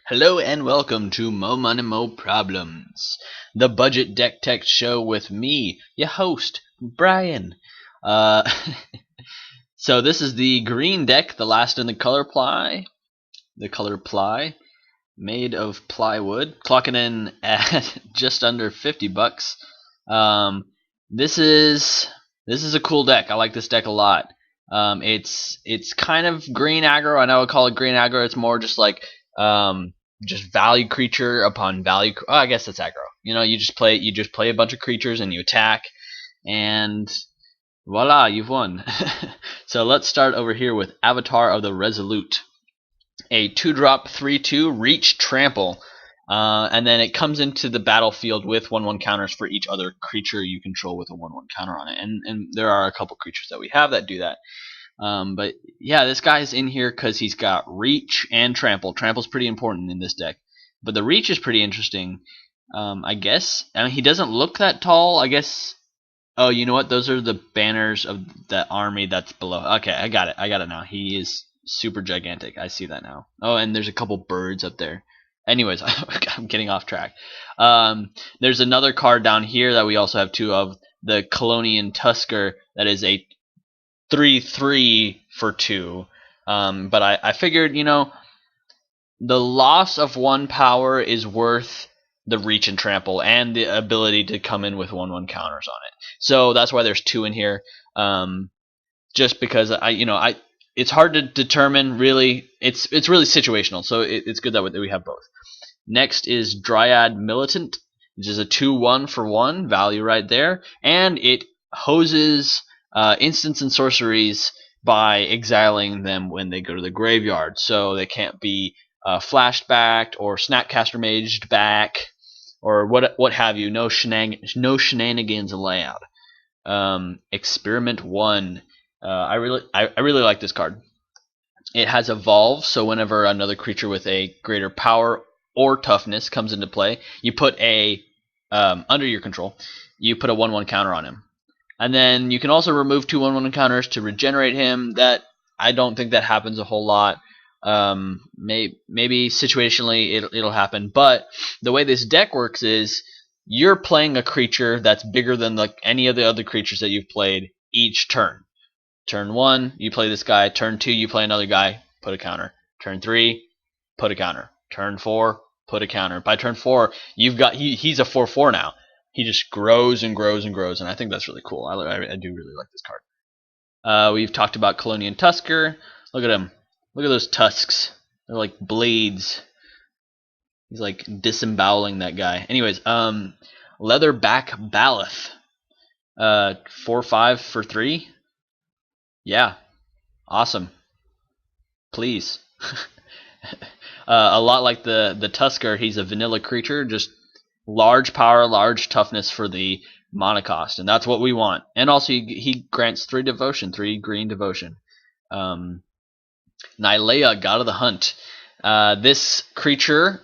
Hello and welcome to Mo Money Mo Problems, the budget deck tech show with me, your host, Brian. Uh, so this is the green deck, the last in the color ply, made of plywood, clocking in at just under $50. Um, this is this is a cool deck. I like this deck a lot. It's kind of green aggro. I know I call it green aggro. It's more just like just value creature upon value. Oh, I guess that's aggro. You just play a bunch of creatures and you attack, and voila, you've won. So let's start over here with Avatar of the Resolute, a 2-drop 3/2 reach trample. And then it comes into the battlefield with 1/1 counters for each other creature you control with a 1/1 counter on it. And there are a couple creatures that we have that do that. But yeah, this guy's in here because he's got reach and trample. Trample's pretty important in this deck, but the reach is pretty interesting. I guess. I mean, he doesn't look that tall. I guess. Oh, you know what? Those are the banners of the army that's below. Okay, I got it. I got it now. He is super gigantic. I see that now. Oh, and there's a couple birds up there. Anyways, I'm getting off track. There's another card down here that we also have two of, the Colonian Tusker, that is a 3/3 for 2. But I figured, the loss of 1 power is worth the reach and trample and the ability to come in with 1/1 counters on it. So that's why there's 2 in here. Just because it's hard to determine really. It's really situational. So it's good that we have both. Next is Dryad Militant, which is a 2/1 for 1 value right there, and it hoses instants and sorceries by exiling them when they go to the graveyard, so they can't be flashed back or Snapcaster Maged back or what have you. No shenanigans allowed. Experiment 1. I really like this card. It has evolve, so whenever another creature with a greater power or toughness comes into play, you put a under your control, you put a 1/1 counter on him. And then you can also remove 2 1/1 counters to regenerate him. That I don't think that happens a whole lot. Maybe situationally it'll happen, but the way this deck works is you're playing a creature that's bigger than any of the other creatures that you've played each turn. Turn 1, you play this guy. Turn 2, you play another guy. Put a counter. Turn 3, put a counter. Turn 4, put a counter. By turn 4, you've got he's a 4/4 now. He just grows and grows and grows, and I think that's really cool. I do really like this card. We've talked about Colonian Tusker. Look at him. Look at those tusks. They're like blades. He's like disemboweling that guy. Anyways, Leatherback Baloth. 4/5 for 3. Yeah, awesome. Please. A lot like the Tusker, he's a vanilla creature, just large power, large toughness for the mana cost, and that's what we want. And also, he grants 3 devotion, 3 green devotion. Leah, God of the Hunt. This creature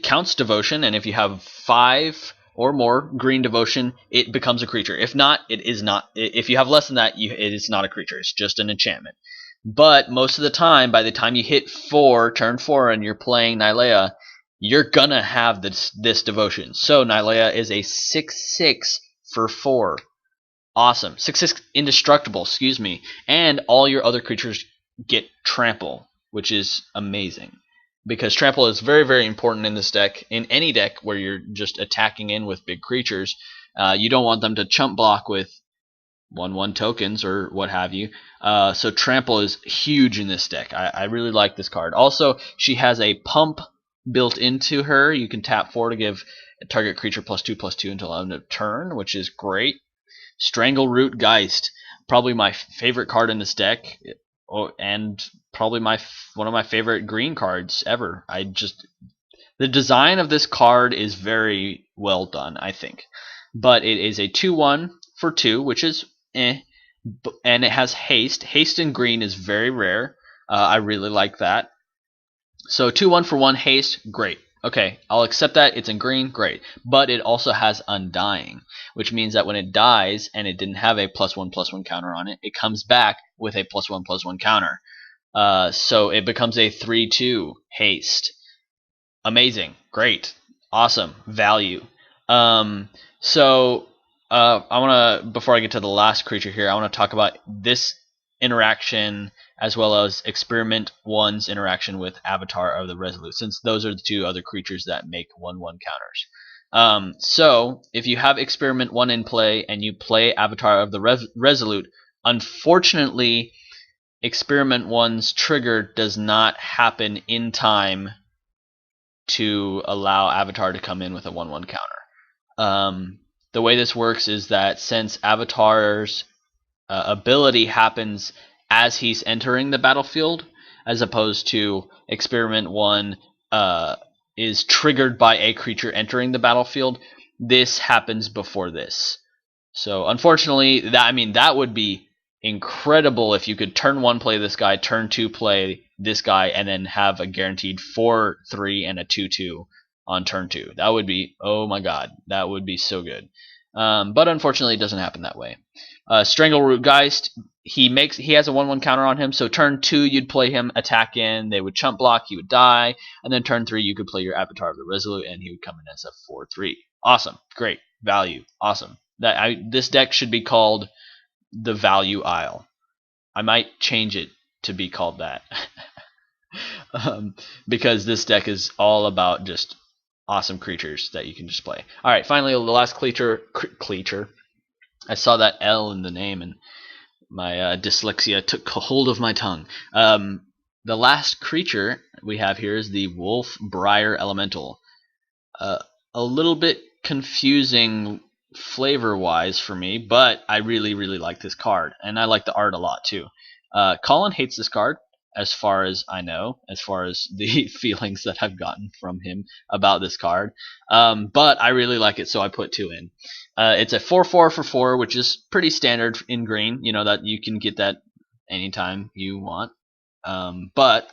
counts devotion, and if you have 5 or more green devotion, it becomes a creature. If not, it is not. If you have less than that, it is not a creature. It's just an enchantment. But most of the time, by the time you hit turn 4, and you're playing Nylea, you're gonna have this devotion. So Nylea is a 6/6 for 4. Awesome. 6/6 indestructible, excuse me. And all your other creatures get trample, which is amazing. Because trample is very, very important in this deck. In any deck where you're just attacking in with big creatures, you don't want them to chump block with 1/1 tokens or what have you. So trample is huge in this deck. I really like this card. Also, she has a pump built into her. You can tap 4 to give a target creature +2/+2 until end of turn, which is great. Strangleroot Geist, probably my favorite card in this deck, and probably one of my favorite green cards ever. The design of this card is very well done, I think. But it is a 2/1 for 2, which is and it has haste. Haste in green is very rare. I really like that. So 2/1 for 1 haste, great. Okay, I'll accept that. It's in green, great. But it also has Undying, which means that when it dies and it didn't have a +1/+1 counter on it, it comes back with a +1/+1 counter. So it becomes a 3/2 haste. amazing, great, awesome, value. So I want to, before I get to the last creature here, I want to talk about this interaction as well as Experiment 1's interaction with Avatar of the Resolute, since those are the two other creatures that make 1/1 counters. So if you have Experiment 1 in play and you play Avatar of the Resolute, unfortunately, Experiment 1's trigger does not happen in time to allow Avatar to come in with a 1/1 counter. The way this works is that since Avatar's ability happens as he's entering the battlefield, as opposed to Experiment 1 is triggered by a creature entering the battlefield, this happens before this. So unfortunately, that would be incredible if you could turn 1 play this guy, turn 2 play this guy, and then have a guaranteed 4/3 and a 2/2 on turn 2. That would be, oh my god, that would be so good. But unfortunately, it doesn't happen that way. Strangleroot Geist, he has a 1/1 counter on him, so turn 2 you'd play him, attack in, they would chump block, he would die, and then turn 3 you could play your Avatar of the Resolute, and he would come in as a 4/3. Awesome, great, value, awesome. This deck should be called the Value Isle. I might change it to be called that. Because this deck is all about just awesome creatures that you can just play. Alright, finally the last creature. I saw that L in the name and my dyslexia took hold of my tongue. The last creature we have here is the Wolf Briar Elemental. A little bit confusing flavor-wise for me, but I really, really like this card, and I like the art a lot too. Colin hates this card, as far as I know, as far as the feelings that I've gotten from him about this card. But I really like it, so I put 2 in. It's a 4/4 for 4, which is pretty standard in green. You know that you can get that anytime you want. But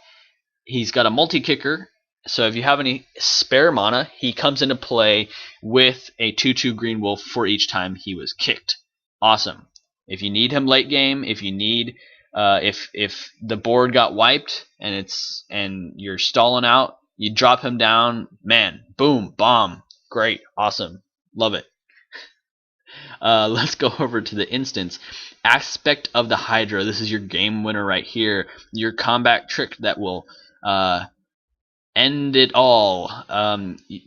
he's got a multi-kicker, so if you have any spare mana, he comes into play with a 2/2 green wolf for each time he was kicked. Awesome. If you need him late game, if you need if the board got wiped and you're stalling out, you drop him down, man, boom, bomb, great, awesome, love it. Let's go over to the instance. Aspect of the Hydra. This is your game winner right here. Your combat trick that will end it all.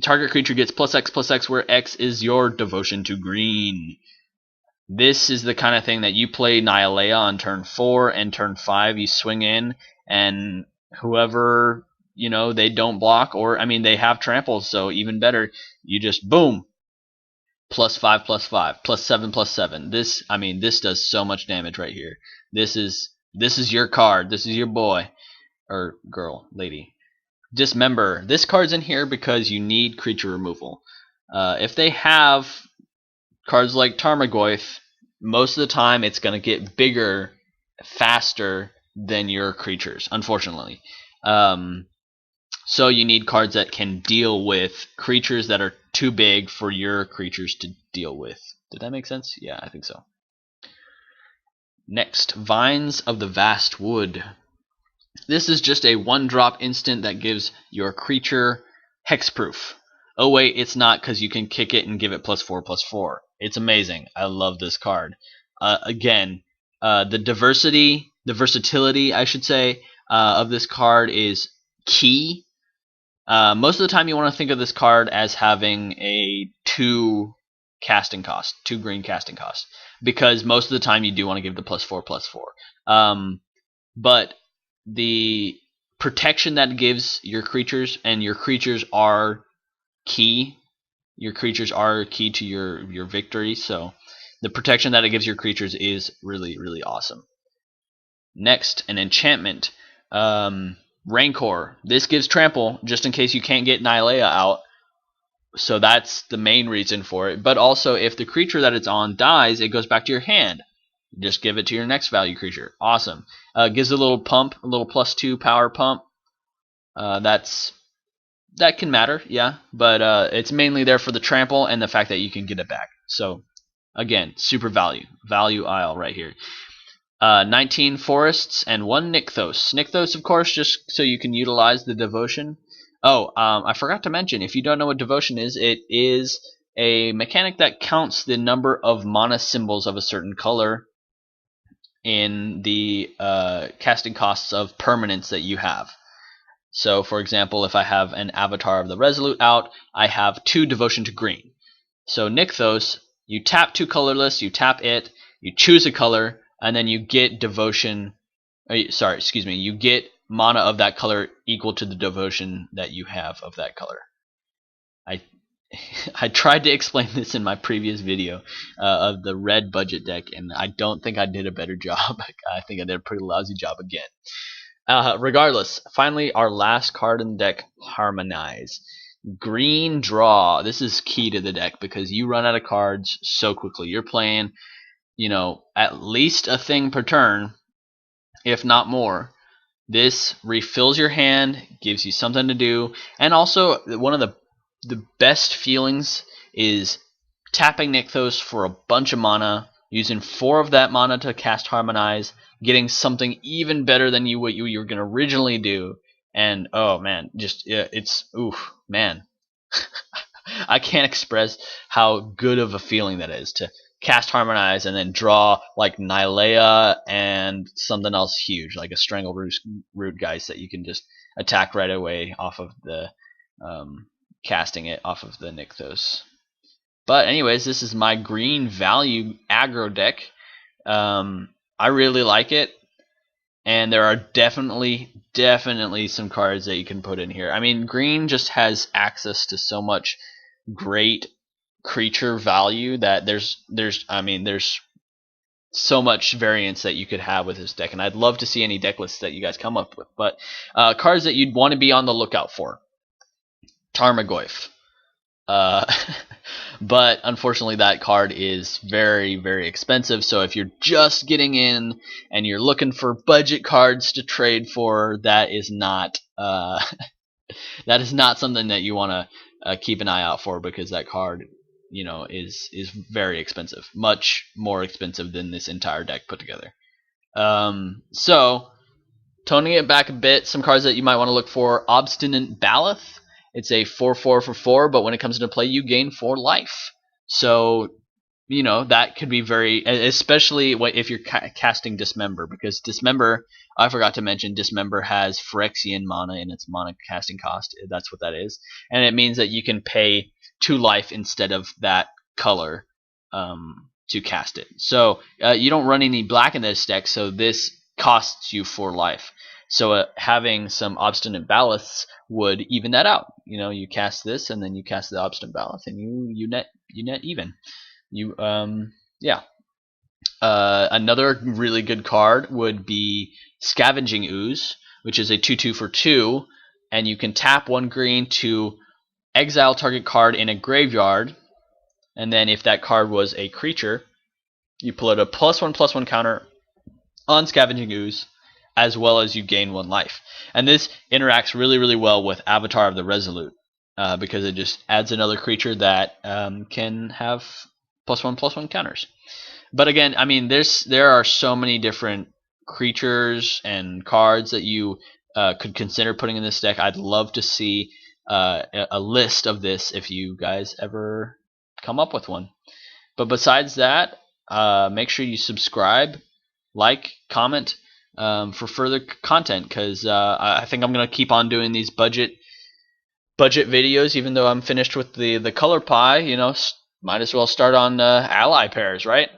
Target creature gets +X/+X, where X is your devotion to green. This is the kind of thing that you play Nihilea on turn 4 and turn 5. You swing in, and whoever, they don't block, or they have tramples, so even better. You just boom, +5/+5, +7/+7. This does so much damage right here. This is your card. This is your boy or girl, lady. Dismember. This card's in here because you need creature removal. If they have cards like Tarmogoyf, most of the time it's going to get bigger faster than your creatures, unfortunately. So you need cards that can deal with creatures that are too big for your creatures to deal with. Did that make sense? Yeah, I think so. Next, Vines of the Vast Wood. This is just a 1-drop instant that gives your creature hexproof. Oh wait, it's not, because you can kick it and give it +4/+4. It's amazing. I love this card. Again, the versatility, I should say, of this card is key. Most of the time you want to think of this card as having a 2 green casting cost, because most of the time you do want to give the +4/+4. But the protection that gives your creatures, and your creatures are key. Your creatures are key to your victory, so the protection that it gives your creatures is really, really awesome. Next, an enchantment. Rancor. This gives trample, just in case you can't get Nihilea out. So that's the main reason for it. But also, if the creature that it's on dies, it goes back to your hand. Just give it to your next value creature. Awesome. Gives a little pump, a little +2 power pump. That can matter, yeah. But it's mainly there for the trample and the fact that you can get it back. So, again, super value. Value Isle right here. 19 forests and 1 Nykthos. Nykthos, of course, just so you can utilize the devotion. Oh, I forgot to mention, if you don't know what devotion is, it is a mechanic that counts the number of mana symbols of a certain color in the casting costs of permanents that you have. So, for example, if I have an Avatar of the Resolute out, I have 2 devotion to green. So Nykthos, you tap 2 colorless, you tap it, you choose a color, and then you get devotion. Sorry, excuse me. You get mana of that color equal to the devotion that you have of that color. I I tried to explain this in my previous video of the red budget deck, and I don't think I did a better job. I think I did a pretty lousy job again. Regardless, finally, our last card in the deck, Harmonize. Green draw. This is key to the deck because you run out of cards so quickly. You're playing, at least a thing per turn, if not more. This refills your hand, gives you something to do, and also one of the best feelings is tapping Nykthos for a bunch of mana, using 4 of that mana to cast Harmonize, getting something even better than what you were going to originally do, and oh man, it's oof, man. I can't express how good of a feeling that is to cast Harmonize and then draw like Leah and something else huge, like a Strangleroot Geist that you can just attack right away off of the casting it off of the Nykthos. But anyways, this is my green value aggro deck. I really like it, and there are definitely some cards that you can put in here. I mean, green just has access to so much great creature value that there's so much variance that you could have with this deck, and I'd love to see any deck lists that you guys come up with. But cards that you'd want to be on the lookout for: Tarmogoyf. But unfortunately that card is very, very expensive, so if you're just getting in and you're looking for budget cards to trade for, that is not something that you want to keep an eye out for, because that card is very expensive, much more expensive than this entire deck put together. So toning it back a bit, some cards that you might want to look for: Obstinate Baloth. It's a 4/4 for 4, but when it comes into play, you gain 4 life. So, that could be very, especially if you're casting Dismember, because Dismember, I forgot to mention, Dismember has Phyrexian mana in its mana casting cost. That's what that is. And it means that you can pay 2 life instead of that color to cast it. So, you don't run any black in this deck, so this costs you 4 life. So having some Obstinate Baloths would even that out. You cast this, and then you cast the Obstinate Baloth, and you net even. Another really good card would be Scavenging Ooze, which is a 2/2 for 2, and you can tap 1 green to exile target card in a graveyard, and then if that card was a creature, you put a +1/+1 counter on Scavenging Ooze, as well as you gain 1 life. And this interacts really, really well with Avatar of the Resolute, because it just adds another creature that can have +1/+1 counters. But again, I mean, there are so many different creatures and cards that you could consider putting in this deck. I'd love to see a list of this if you guys ever come up with one. But besides that, make sure you subscribe, like, comment, for further content, because I think I'm going to keep on doing these budget videos, even though I'm finished with the color pie. Might as well start on ally pairs, right?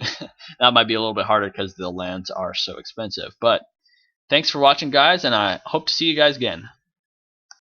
That might be a little bit harder because the lands are so expensive. But thanks for watching, guys, and I hope to see you guys again.